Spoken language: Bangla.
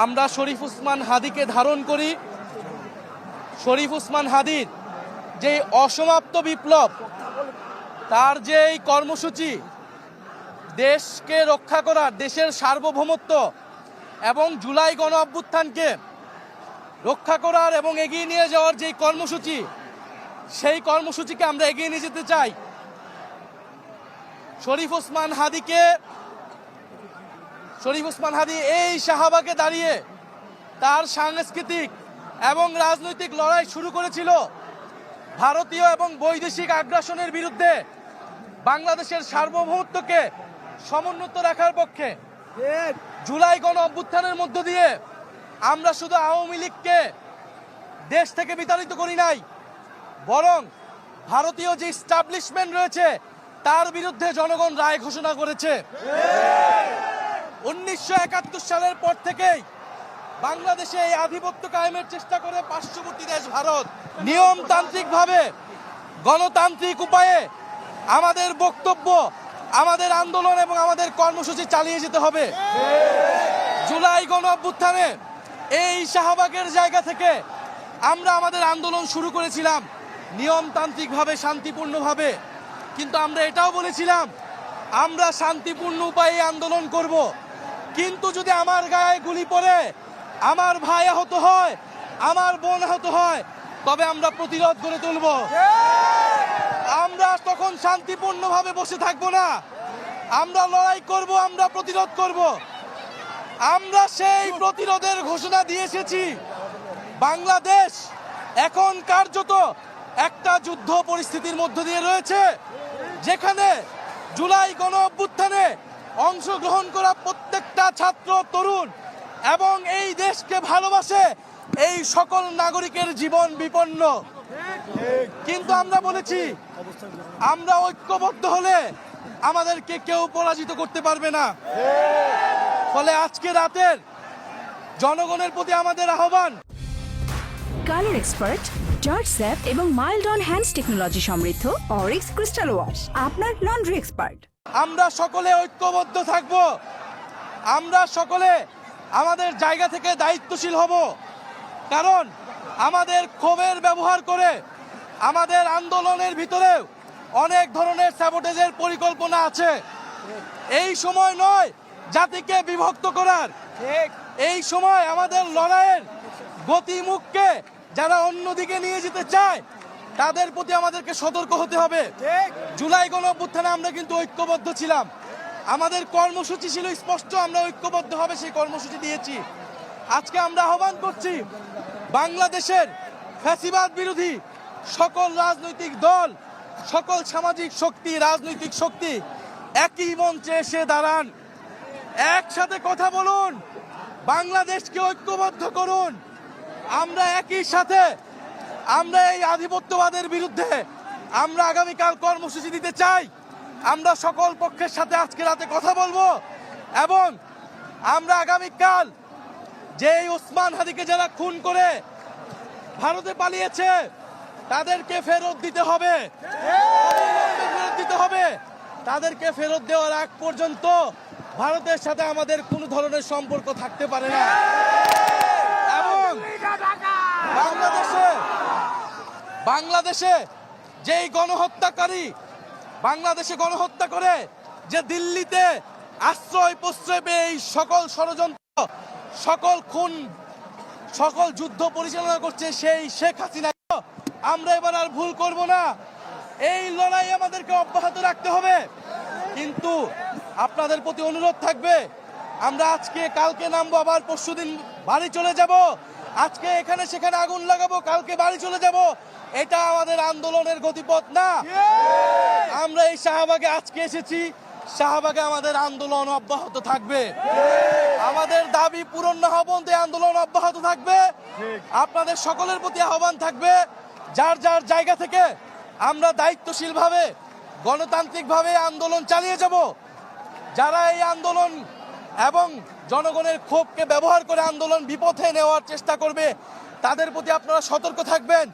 আমরা শরীফ ওসমান হাদীকে ধারণ করি। শরীফ ওসমান হাদীর যে অসমাপ্ত বিপ্লব, তার যে এই কর্মসূচি, দেশকে রক্ষা করার, দেশের সার্বভৌমত্ব এবং জুলাই গণ অভ্যুত্থানকে রক্ষা করার এবং এগিয়ে নিয়ে যাওয়ার যে কর্মসূচি, সেই কর্মসূচিকে আমরা এগিয়ে নিয়ে যেতে চাই। শরীফ ওসমান হাদী এই শাহবাগে দাঁড়িয়ে তার সাংস্কৃতিক এবং রাজনৈতিক লড়াই শুরু করেছিল ভারতীয় এবং বৈদেশিক আগ্রাসনের বিরুদ্ধে, বাংলাদেশের সার্বভৌমত্বকে সমুন্নত রাখার পক্ষে। জুলাই গণ অভ্যুত্থানের মধ্য দিয়ে আমরা শুধু আওয়ামী লীগকে দেশ থেকে বিতাড়িত করি নাই, বরং ভারতীয় যে এস্টাবলিশমেন্ট রয়েছে তার বিরুদ্ধে জনগণ রায় ঘোষণা করেছে। 1971 সালের পর থেকেই বাংলাদেশে এই আধিপত্য কায়েমের চেষ্টা করে পার্শ্ববর্তী দেশ ভারত। নিয়মতান্ত্রিকভাবে, গণতান্ত্রিক উপায়ে আমাদের বক্তব্য, আমাদের আন্দোলন এবং আমাদের কর্মসূচি চালিয়ে যেতে হবে। জুলাই গণ অভ্যুত্থানে এই শাহবাগের জায়গা থেকে আমরা আমাদের আন্দোলন শুরু করেছিলাম নিয়মতান্ত্রিকভাবে, শান্তিপূর্ণভাবে, কিন্তু আমরা এটাও বলেছিলাম আমরা শান্তিপূর্ণ উপায়ে আন্দোলন করব, কিন্তু যদি আমার গায়ে গুলি পড়ে, আমার ভাই আহত হয়, আমার বোন আহত হয়, তবে আমরা প্রতিরোধ গড়ে তুলব। আমরা তখন শান্তিপূর্ণভাবে বসে থাকবো না, আমরা লড়াই করব, আমরা প্রতিরোধ করব। আমরা সেই প্রতিরোধের ঘোষণা দিয়ে এসেছি। বাংলাদেশ এখন কার্যত একটা যুদ্ধ পরিস্থিতির মধ্য দিয়ে রয়েছে, যেখানে জুলাই গণ অভ্যুত্থানে অংশগ্রহণ করা প্রত্যেকটা ছাত্র, তরুণ এবং এই দেশকে ভালোবাসে এই সকল নাগরিকের জীবন বিপন্ন। কিন্তু আমরা বলেছি আমরা ঐক্যবদ্ধ হলে আমাদেরকে কেউ পরাজিত করতে পারবে না। ফলে আজকে রাতের জনগণের প্রতি আমাদের আহ্বান, কালার এক্সপার্ট, জর্জ স্যাপ এবং মাইল্ড অন হ্যান্ডস টেকনোলজি সমৃদ্ধ অরিক্স ক্রিস্টাল ওয়াশ আপনার লন্ড্রি এক্সপার্ট। আমরা সকলে ঐক্যবদ্ধ থাকব, আমরা সকলে আমাদের জায়গা থেকে দায়িত্বশীল হব। কারণ আমাদের ক্ষোভের ব্যবহার করে আমাদের আন্দোলনের ভিতরে অনেক ধরনের স্যাবোটেজের পরিকল্পনা আছে। এই সময় নয় জাতিকে বিভক্ত করার, এই সময় আমাদের লড়াইয়ের গতিমুখকে যারা অন্যদিকে নিয়ে যেতে চায় তাদের প্রতি আমাদেরকে সতর্ক হতে হবে। জুলাই গণ অভ্যুত্থানে আমরা কিন্তু ঐক্যবদ্ধ ছিলাম, আমাদের কর্মসূচি ছিল স্পষ্ট, আমরা ঐক্যবদ্ধ হবে সেই কর্মসূচি দিয়েছি। আজকে আমরা আহ্বান করছি বাংলাদেশের ফ্যাসিবাদ বিরোধী সকল রাজনৈতিক দল, সকল সামাজিক শক্তি, রাজনৈতিক শক্তি একই মঞ্চে এসে দাঁড়ান, একসাথে কথা বলুন, বাংলাদেশকে ঐক্যবদ্ধ করুন। আমরা একই সাথে আমরা এই আধিপত্যবাদের বিরুদ্ধে আমরা আগামীকাল কর্মসূচি দিতে চাই। আমরা সকল পক্ষের সাথে আজকে রাতে কথা বলবো এবং আমরা আগামীকাল যে ওসমান হাদীকে যারা খুন করে ভারতে পালিয়েছে তাদেরকে ফেরত দিতে হবে, তাদেরকে ফেরত দেওয়ার আগ পর্যন্ত ভারতের সাথে আমাদের কোনো ধরনের সম্পর্ক থাকতে পারে না। এবং বাংলাদেশে যেই গণহত্যাকারী বাংলাদেশে গণহত্যা করে, যে দিল্লিতে আশ্রয় প্রশ্রয় পেয়ে এই সকল ষড়যন্ত্র, সকল খুন, সকল যুদ্ধ পরিচালনা করছে সেই শেখ হাসিনা, আমরা এবার আর ভুল করব না। এই লড়াই আমাদেরকে অব্যাহত রাখতে হবে। কিন্তু আপনাদের প্রতি অনুরোধ থাকবে, আমরা আজকে কালকে নামবো, আবার পরশুদিন বাড়ি চলে যাব, আজকে এখানে সেখানে আগুন লাগাবো, কালকে বাড়ি চলে যাব, এটা আমাদের আন্দোলনের গতিপথ না। আমরা এই শাহবাগে আজকে এসেছি, শাহবাগে আমাদের আন্দোলন অব্যাহত থাকবে, আমাদের দাবি পূরণ না হওয়া পর্যন্ত আন্দোলন অব্যাহত থাকবে। আপনাদের সকলের প্রতি আহ্বান থাকবে, যার যার জায়গা থেকে আমরা দায়িত্বশীলভাবে, গণতান্ত্রিকভাবে আন্দোলন চালিয়ে যাব। যারা এই আন্দোলন এবং জনগণের ক্ষোভকে ব্যবহার করে আন্দোলন বিপথে নেওয়ার চেষ্টা করবে, তাদের প্রতি আপনারা সতর্ক থাকবেন।